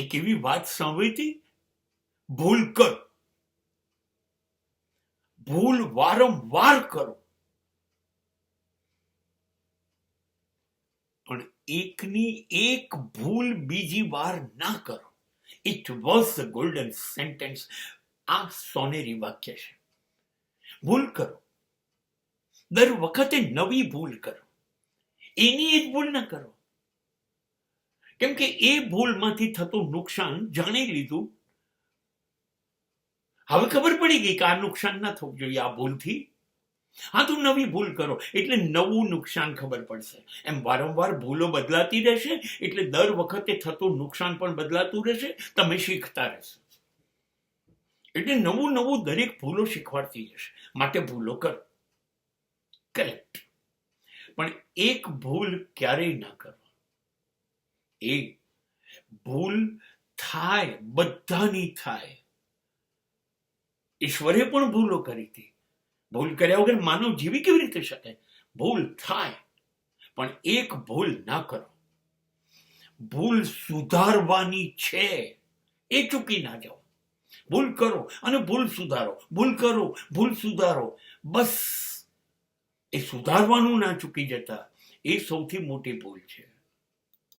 એક એવી વાત સાંભળી હતી, ભૂલ કર, ભૂલ વારંવાર કરો, પણ એકની એક ભૂલ બીજી વાર ના કરો. It was the golden sentence. આ સોનેરી વાક્ય છે. ભૂલ કરો, દર વખતે નવી ભૂલ કરો, એની એક ભૂલ ના કરો, કેમ કે એ ભૂલમાંથી થતું નુકસાન જાણી લીધું. હવે ખબર પડી ગઈ કે આ નુકસાન ના થવું જોઈએ આ ભૂલથી. હા, તો નવી ભૂલ કરો એટલે નવું નુકસાન ખબર પડશે. એમ વારંવાર ભૂલો બદલાતી રહેશે એટલે દર વખતે થતું નુકસાન પણ બદલાતું રહેશે, તમે શીખતા રહેશો. એટલે નવું નવું દરેક ભૂલો શીખવાડતી જશે. માટે ભૂલો કરો, કરેક્ટ, પણ એક ભૂલ ક્યારેય ના કરો. એ ભૂલ થાય, બધાની થાય. ઈશ્વરે પણ ભૂલો કરી હતી. ભૂલ કર્યા વગર માનવ જીવી કેવી રીતે શકે? ભૂલ થાય, પણ એક ભૂલ ના કરો. ભૂલ સુધારવાની છે, એ ચૂકી ના જાઓ. ભૂલ કરો અને ભૂલ સુધારો, ભૂલ કરો, ભૂલ સુધારો. બસ એ સુધારવાનું ના ચૂકી જતા, એ સૌથી મોટી ભૂલ છે.